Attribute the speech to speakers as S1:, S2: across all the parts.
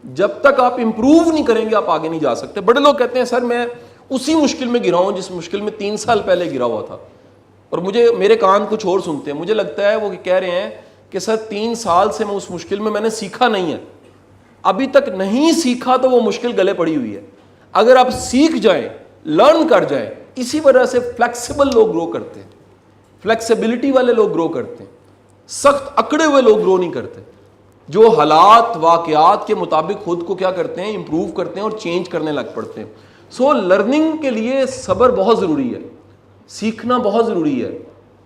S1: جب تک آپ امپروو نہیں کریں گے آپ آگے نہیں جا سکتے. بڑے لوگ کہتے ہیں سر میں اسی مشکل میں گرا ہوں جس مشکل میں 3 سال پہلے گرا ہوا تھا, اور میرے کان کچھ اور سنتے ہیں. مجھے لگتا ہے وہ کہہ رہے ہیں کہ سر 3 سال سے میں اس مشکل میں نے سیکھا نہیں ہے, ابھی تک نہیں سیکھا تو وہ مشکل گلے پڑی ہوئی ہے. اگر آپ سیکھ جائیں, لرن کر جائیں, اسی وجہ سے فلیکسیبل لوگ گرو کرتے ہیں, فلیکسیبلٹی والے لوگ گرو کرتے ہیں. سخت اکڑے ہوئے لوگ گرو نہیں کرتے, جو حالات واقعات کے مطابق خود کو کیا کرتے ہیں, امپروو کرتے ہیں اور چینج کرنے لگ پڑتے ہیں. سو لرننگ کے لیے صبر بہت ضروری ہے, سیکھنا بہت ضروری ہے,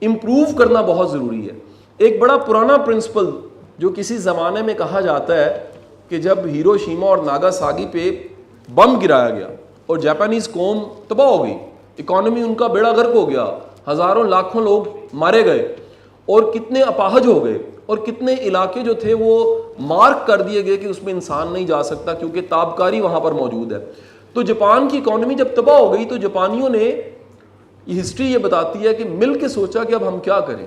S1: امپروو کرنا بہت ضروری ہے. ایک بڑا پرانا پرنسپل جو کسی زمانے میں کہا جاتا ہے کہ جب ہیروشیما اور ناگاساکی پہ بم گرایا گیا اور جاپانیز قوم تباہ ہو گئی, اکانومی ان کا بیڑا غرق ہو گیا, ہزاروں لاکھوں لوگ مارے گئے اور کتنے اپاہج ہو گئے, اور کتنے علاقے جو تھے وہ مارک کر دیے گئے کہ اس میں انسان نہیں جا سکتا کیونکہ تابکاری وہاں پر موجود ہے. تو جاپان کی اکانومی جب تباہ ہو گئی تو جاپانیوں نے, یہ ہسٹری یہ بتاتی ہے کہ مل کے سوچا کہ اب ہم کیا کریں.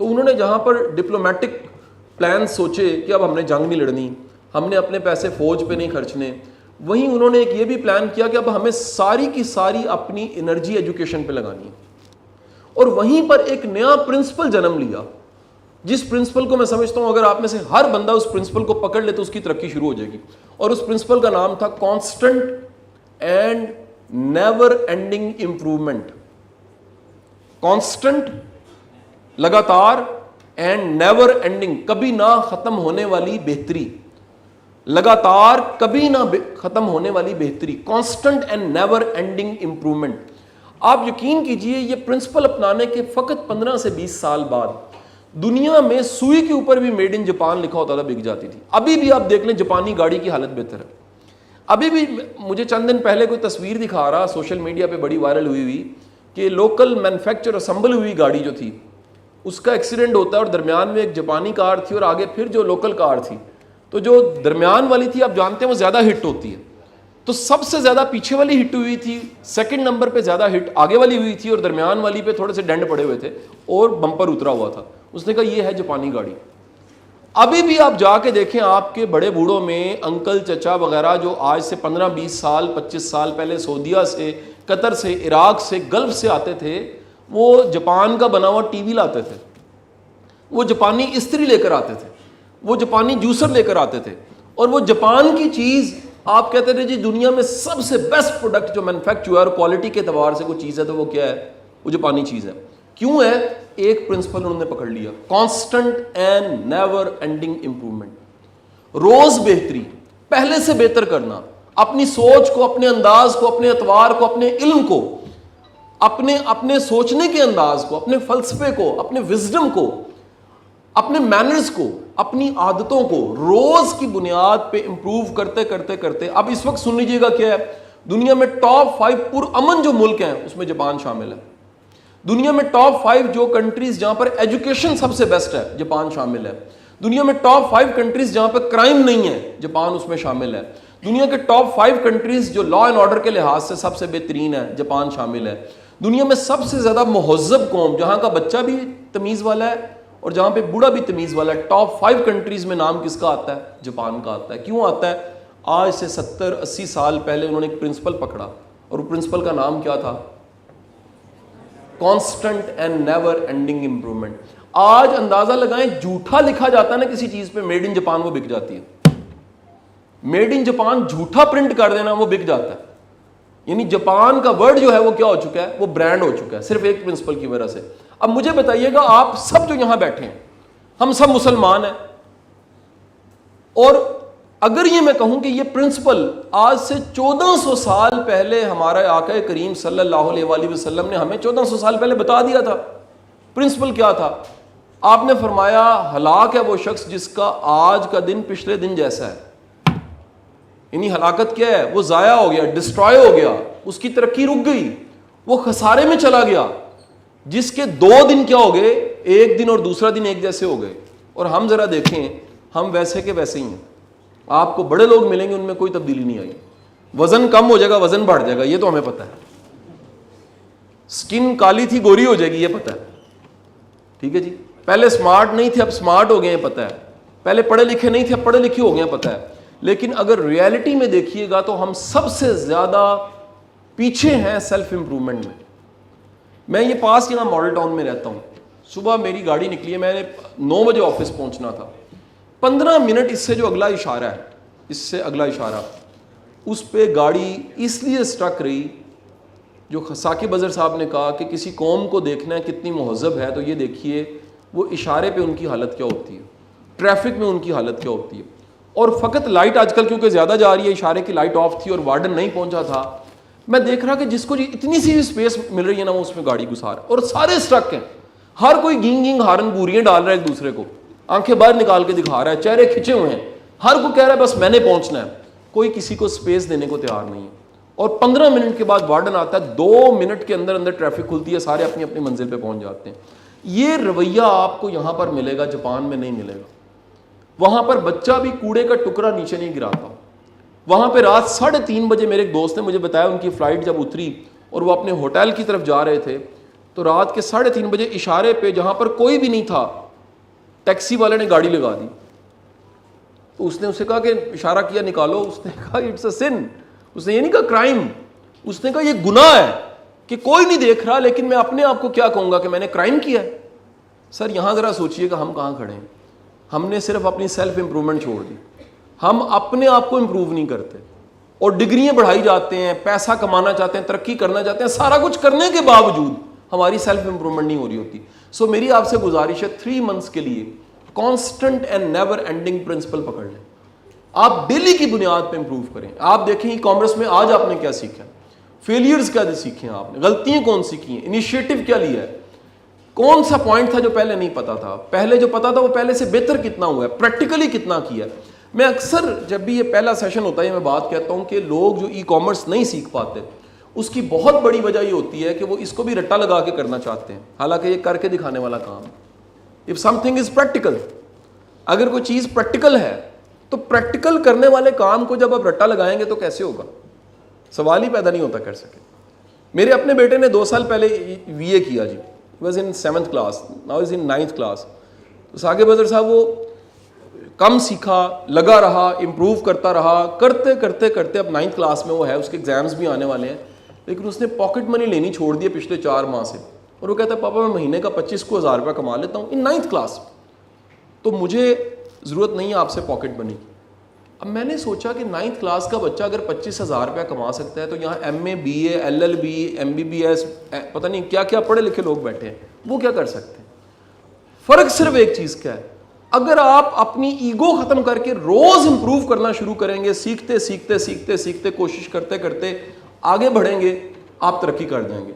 S1: تو انہوں نے جہاں پر ڈپلومیٹک پلان سوچے کہ اب ہم نے جنگ نہیں لڑنی, ہم نے اپنے پیسے فوج پہ نہیں خرچنے, وہیں انہوں نے ایک یہ بھی پلان کیا کہ اب ہمیں ساری کی ساری اپنی انرجی ایجوکیشن پہ لگانی ہے. اور وہیں پر ایک نیا پرنسپل جنم لیا, جس پرنسپل کو میں سمجھتا ہوں اگر آپ میں سے ہر بندہ اس پرنسپل کو پکڑ لے تو اس کی ترقی شروع ہو جائے گی. اور اس پرنسپل کا نام تھا constant and never ending improvement. Constant لگاتار, اینڈ نیور اینڈنگ کبھی نہ ختم ہونے والی بہتری, لگاتار کبھی نہ ختم ہونے والی بہتری, constant and never ending improvement. آپ یقین کیجئے یہ پرنسپل اپنانے کے فقط 15 سے 20 سال بعد دنیا میں سوئی کے اوپر بھی میڈ ان جاپان لکھا ہوتا تھا, بک جاتی تھی. ابھی بھی آپ دیکھ لیں جاپانی گاڑی کی حالت بہتر ہے. ابھی بھی مجھے چند دن پہلے کوئی تصویر دکھا رہا سوشل میڈیا پہ بڑی وائرل ہوئی کہ لوکل مینوفیکچر اسمبل ہوئی گاڑی جو تھی اس کا ایکسیڈنٹ ہوتا ہے اور درمیان میں ایک جاپانی کار تھی اور آگے پھر جو لوکل کار تھی, تو جو درمیان والی تھی آپ جانتے ہیں وہ زیادہ ہٹ ہوتی ہے, تو سب سے زیادہ پیچھے والی ہٹ ہوئی تھی, سیکنڈ نمبر پہ زیادہ ہٹ آگے والی ہوئی تھی, اور درمیان والی پہ تھوڑے سے ڈینٹ پڑے ہوئے تھے اور بمپر اترا ہوا تھا. اس نے کہا یہ ہے جاپانی گاڑی. ابھی بھی آپ جا کے دیکھیں آپ کے بڑے بوڑھوں میں انکل چچا وغیرہ جو آج سے 15-20 سال 25 سال پہلے سعودیہ سے, قطر سے, عراق سے, گلف سے آتے تھے, وہ جاپان کا بنا ہوا ٹی وی لاتے تھے, وہ جاپانی استری لے کر آتے تھے, وہ جاپانی جوسر لے کر آتے تھے, اور وہ جاپان کی چیز آپ کہتے تھے جی دنیا میں سب سے بیسٹ پروڈکٹ جو مینوفیکچر ہوا اور کوالٹی کے اعتبار سے کوئی چیز ہے تو وہ کیا ہے, وہ جاپانی چیز ہے. کیوں ہے؟ ایک پرنسپل انہوں نے پکڑ لیا, constant and never ending improvement. روز بہتری, پہلے سے بہتر کرنا, اپنی سوچ کو, اپنے انداز کو, اپنے اعتبار کو, اپنے علم کو, اپنے سوچنے کے انداز کو, اپنے فلسفے کو, اپنے وزڈم کو, اپنے مینرز کو, اپنی عادتوں کو روز کی بنیاد پہ امپروو کرتے کرتے کرتے. اب اس وقت سن لیجیے گا کیا ہے, دنیا میں ٹاپ 5 پرامن جو ملک ہیں اس میں جاپان شامل ہے. دنیا میں ٹاپ 5 جو کنٹریز جہاں پر ایجوکیشن سب سے بیسٹ ہے جاپان شامل ہے. دنیا میں ٹاپ 5 کنٹریز جہاں پر کرائم نہیں ہے جاپان اس میں شامل ہے. دنیا کے ٹاپ 5 کنٹریز جو لا اینڈ آرڈر کے لحاظ سے سب سے بہترین ہے جاپان شامل ہے. دنیا میں سب سے زیادہ مہذب قوم جہاں کا بچہ بھی تمیز والا ہے اور جہاں پہ بوڑھا بھی تمیز والا ہے, ٹاپ 5 کنٹریز میں نام کس کا آتا ہے؟ جاپان کا آتا ہے. کیوں آتا ہے؟ آج سے 70-80 سال پہلے انہوں نے ایک پرنسپل پکڑا, اور وہ پرنسپل کا نام کیا تھا؟ Constant and never ending improvement. آج اندازہ لگائیں جھوٹا لکھا جاتا ہے نا کسی چیز پہ, میڈ ان جاپان وہ بک جاتی ہے. میڈ ان جاپان جھوٹا پرنٹ کر دینا وہ بک جاتا ہے. یعنی جاپان کا ورڈ جو ہے وہ کیا ہو چکا ہے؟ وہ برانڈ ہو چکا ہے, صرف ایک پرنسپل کی وجہ سے. اب مجھے بتائیے گا آپ سب جو یہاں بیٹھے ہیں ہم سب مسلمان ہیں, اور اگر یہ میں کہوں کہ یہ پرنسپل آج سے 1400 سال پہلے ہمارا آقا کریم صلی اللہ علیہ وآلہ وسلم نے ہمیں 1400 سال پہلے بتا دیا تھا. پرنسپل کیا تھا؟ آپ نے فرمایا ہلاک ہے وہ شخص جس کا آج کا دن پچھلے دن جیسا ہے. یعنی ہلاکت کیا ہے؟ وہ ضائع ہو گیا, ڈسٹرائے ہو گیا, اس کی ترقی رک گئی, وہ خسارے میں چلا گیا. جس کے 2 دن کیا ہو گئے؟ ایک دن اور دوسرا دن ایک جیسے ہو گئے. اور ہم ذرا دیکھیں, ہم ویسے کے ویسے ہی ہیں. آپ کو بڑے لوگ ملیں گے ان میں کوئی تبدیلی نہیں آئی. وزن کم ہو جائے گا, وزن بڑھ جائے گا, یہ تو ہمیں پتہ ہے. سکن کالی تھی گوری ہو جائے گی, یہ پتہ ہے. ٹھیک ہے جی. پہلے سمارٹ نہیں تھے اب سمارٹ ہو گئے ہیں, پتہ ہے. پہلے پڑھے لکھے نہیں تھے اب پڑھے لکھے ہو گئے ہیں, پتہ ہے. لیکن اگر ریالٹی میں دیکھیے گا تو ہم سب سے زیادہ پیچھے ہیں سیلف امپرومنٹ میں. میں یہ پاس یہاں ماڈل ٹاؤن میں رہتا ہوں. صبح میری گاڑی نکلی ہے, میں نے 9 بجے آفس پہنچنا تھا. 15 منٹ اس سے جو اگلا اشارہ ہے, اس سے اگلا اشارہ, اس پہ گاڑی اس لیے اسٹرک رہی. جو ثاقب اظہر صاحب نے کہا کہ کسی قوم کو دیکھنا ہے کتنی مہذب ہے, تو یہ دیکھیے وہ اشارے پہ ان کی حالت کیا ہوتی ہے, ٹریفک میں ان کی حالت کیا ہوتی ہے. اور فقط لائٹ آج کل کیونکہ زیادہ جا رہی ہے, اشارے کی لائٹ آف تھی اور وارڈن نہیں پہنچا تھا. میں دیکھ رہا کہ جس کو اتنی سی اسپیس مل رہی ہے نا, وہ اس میں گاڑی گھسا رہا ہے, اور سارے اسٹرک ہیں. ہر کوئی گینگ گینگ ہارن بوریاں ڈال رہا ہے ایک دوسرے کو, آنکھیں باہر نکال کے دکھا رہا ہے, چہرے کھچے ہوئے ہیں, ہر کو کہہ رہا ہے بس میں نے پہنچنا ہے. کوئی کسی کو اسپیس دینے کو تیار نہیں ہے. اور 15 منٹ کے بعد وارڈن آتا ہے, 2 منٹ کے اندر اندر ٹریفک کھلتی ہے, سارے اپنی اپنی منزل پہ پہنچ جاتے ہیں. یہ رویہ آپ کو یہاں پر ملے گا, جاپان میں نہیں ملے گا. وہاں پر بچہ بھی کوڑے کا ٹکڑا نیچے نہیں گراتا. وہاں پہ رات 3:30 بجے میرے ایک دوست نے مجھے بتایا, ان کی فلائٹ جب اتری اور وہ اپنے ہوٹل کی طرف جا رہے تھے, تو رات کے 3:30 بجے اشارے پہ جہاں پر کوئی بھی نہیں تھا, ٹیکسی والے نے گاڑی لگا دی. تو اس نے اسے کہا کہ اشارہ کیا نکالو, اس نے کہا اٹس اے سن. اس نے یہ نہیں کہا کرائم, اس نے کہا یہ گناہ ہے کہ کوئی نہیں دیکھ رہا, لیکن میں اپنے آپ کو کیا کہوں گا کہ میں نے کرائم کیا ہے. سر یہاں ذرا سوچئے کہ ہم کہاں کھڑے ہیں. ہم نے صرف اپنی سیلف امپرومنٹ چھوڑ دی. ہم اپنے آپ کو امپروو نہیں کرتے, اور ڈگریاں بڑھائی جاتے ہیں, پیسہ کمانا چاہتے ہیں, ترقی کرنا چاہتے ہیں, سارا کچھ کرنے کے باوجود ہماری سیلف امپرومنٹ نہیں ہو رہی ہوتی. سو میری آپ سے گزارش ہے 3 منتھس کے لیے constant and never ending principle پکڑ لیں. آپ ڈیلی کی بنیاد پہ امپروو کریں. آپ دیکھیں ای کامرس میں آج آپ نے کیا سیکھا, فیلئرز کیا سیکھے ہیں آپ نے, غلطیاں کون سی کی ہیں, انیشیٹو کیا لیا ہے, کون سا پوائنٹ تھا جو پہلے نہیں پتا تھا, پہلے جو پتا تھا وہ پہلے سے بہتر کتنا ہوا ہے, پریکٹیکلی کتنا کیا ہے. میں اکثر جب بھی یہ پہلا سیشن ہوتا ہے میں بات کہتا ہوں کہ لوگ جو ای کامرس نہیں سیکھ پاتے, اس کی بہت بڑی وجہ یہ ہوتی ہے کہ وہ اس کو بھی رٹا لگا کے کرنا چاہتے ہیں, حالانکہ یہ کر کے دکھانے والا کام. If something is practical, اگر کوئی چیز پریکٹیکل ہے تو پریکٹیکل کرنے والے کام کو جب آپ رٹا لگائیں گے تو کیسے ہوگا, سوال ہی پیدا نہیں ہوتا کر سکے. میرے اپنے بیٹے نے 2 سال پہلے وی اے کیا جی, was in 7th class, now is in 9th class. تو ثاقب اظہر صاحب وہ کم سیکھا, لگا رہا, امپروو کرتا رہا, کرتے کرتے کرتے اب 9th کلاس میں وہ ہے, اس کے ایگزامس بھی آنے والے ہیں, لیکن اس نے پاکٹ منی لینی چھوڑ دی پچھلے 4 ماہ سے. اور وہ کہتا ہے پاپا میں مہینے کا 25,000 روپے کما لیتا ہوں ان 9th کلاس. تو مجھے ضرورت نہیں ہے آپ سے پاکٹ منی کی. اب میں نے سوچا کہ 9th کلاس کا بچہ اگر 25,000 روپے کما سکتا ہے, تو یہاں MA BA LLB MBBS پتہ نہیں کیا کیا پڑھے لکھے لوگ بیٹھے ہیں, وہ کیا کر سکتے ہیں. فرق صرف ایک چیز کا ہے, اگر آپ اپنی ایگو ختم کر کے روز امپروو کرنا شروع کریں گے, سیکھتے سیکھتے سیکھتے سیکھتے کوشش کرتے کرتے آگے بڑھیں گے, آپ ترقی کر جائیں گے.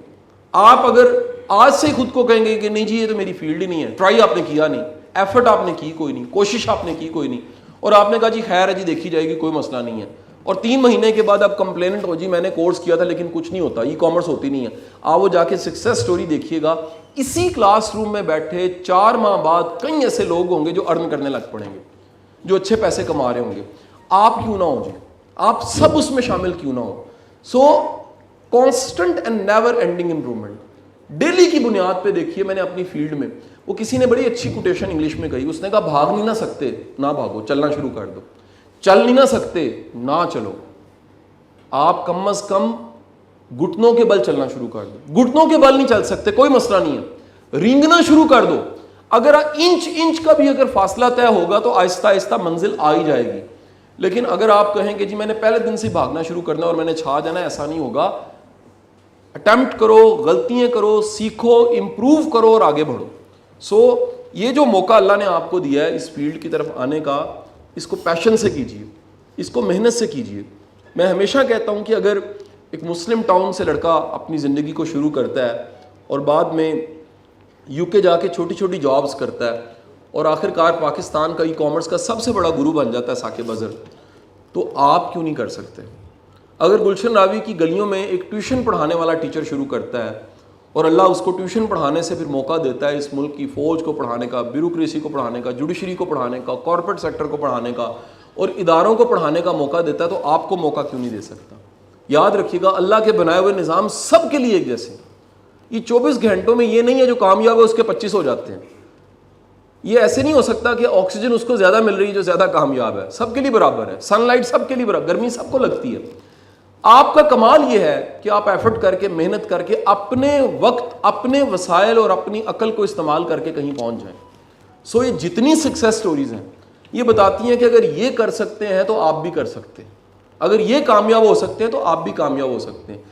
S1: آپ اگر آج سے خود کو کہیں گے کہ نہیں جی یہ تو میری فیلڈ ہی نہیں ہے, ٹرائی آپ نے کیا نہیں, ایفرٹ آپ نے کی کوئی نہیں, کوشش آپ نے کی کوئی نہیں, اور آپ نے کہا جی خیر ہے جی دیکھی جائے گی کوئی مسئلہ نہیں ہے, اور 3 مہینے کے بعد آپ کمپلینٹ ہو جی میں نے کورس کیا تھا لیکن کچھ نہیں ہوتا, ای کامرس ہوتی نہیں ہے. آپ وہ جا کے سکسیس سٹوری دیکھیے گا, اسی کلاس روم میں بیٹھے 4 ماہ بعد کئی ایسے لوگ ہوں گے جو ارن کرنے لگ پڑیں گے, جو اچھے پیسے کما رہے ہوں گے. آپ کیوں نہ ہو جی, آپ سب اس میں شامل کیوں نہ ہو. So constant and never ending improvement daily کی بنیاد پہ دیکھیے. میں نے اپنی فیلڈ میں وہ کسی نے بڑی اچھی کوٹیشن انگلش میں کہی, اس نے کہا بھاگ نہیں نہ سکتے نہ بھاگو, چلنا شروع کر دو. چل نہیں نہ سکتے نہ چلو, آپ کم از کم گھٹنوں کے بل چلنا شروع کر دو. گھٹنوں کے بل نہیں چل سکتے کوئی مسئلہ نہیں ہے, رینگنا شروع کر دو. اگر انچ کا بھی اگر فاصلہ طے ہوگا تو آہستہ آہستہ منزل آ ہی جائے گی. لیکن اگر آپ کہیں کہ جی میں نے پہلے دن سے بھاگنا شروع کرنا ہے اور میں نے چھا جانا ہے, ایسا نہیں ہوگا. اٹیمپٹ کرو, غلطیاں کرو, سیکھو, امپروو کرو اور آگے بڑھو. سو یہ جو موقع اللہ نے آپ کو دیا ہے اس فیلڈ کی طرف آنے کا, اس کو پیشن سے کیجیے, اس کو محنت سے کیجیے. میں ہمیشہ کہتا ہوں کہ اگر ایک مسلم ٹاؤن سے لڑکا اپنی زندگی کو شروع کرتا ہے اور بعد میں UK جا کے چھوٹی چھوٹی جابز کرتا ہے اور آخر کار پاکستان کا ای کامرس کا سب سے بڑا گرو بن جاتا ہے ثاقب اظہر, تو آپ کیوں نہیں کر سکتے؟ اگر گلشن راوی کی گلیوں میں ایک ٹیوشن پڑھانے والا ٹیچر شروع کرتا ہے اور اللہ اس کو ٹیوشن پڑھانے سے پھر موقع دیتا ہے اس ملک کی فوج کو پڑھانے کا, بیوروکریسی کو پڑھانے کا, جوڈیشری کو پڑھانے کا, کارپوریٹ سیکٹر کو پڑھانے کا اور اداروں کو پڑھانے کا موقع دیتا ہے, تو آپ کو موقع کیوں نہیں دے سکتا؟ یاد رکھیے گا اللہ کے بنائے ہوئے نظام سب کے لیے ایک جیسے. یہ 24 گھنٹوں میں یہ نہیں ہے جو کامیاب ہے اس کے 25 ہو جاتے ہیں. یہ ایسے نہیں ہو سکتا کہ آکسیجن اس کو زیادہ مل رہی ہے جو زیادہ کامیاب ہے، سب کے لیے برابر ہے، سن لائٹ سب کے لیے برابر، گرمی سب کو لگتی ہے۔ آپ کا کمال یہ ہے کہ آپ ایفرٹ کر کے، محنت کر کے، اپنے وقت، اپنے وسائل اور اپنی عقل کو استعمال کر کے کہیں پہنچ جائیں۔ سو یہ جتنی سکسیس سٹوریز ہیں یہ بتاتی ہیں کہ اگر یہ کر سکتے ہیں تو آپ بھی کر سکتے ہیں، اگر یہ کامیاب ہو سکتے ہیں تو آپ بھی کامیاب ہو سکتے ہیں۔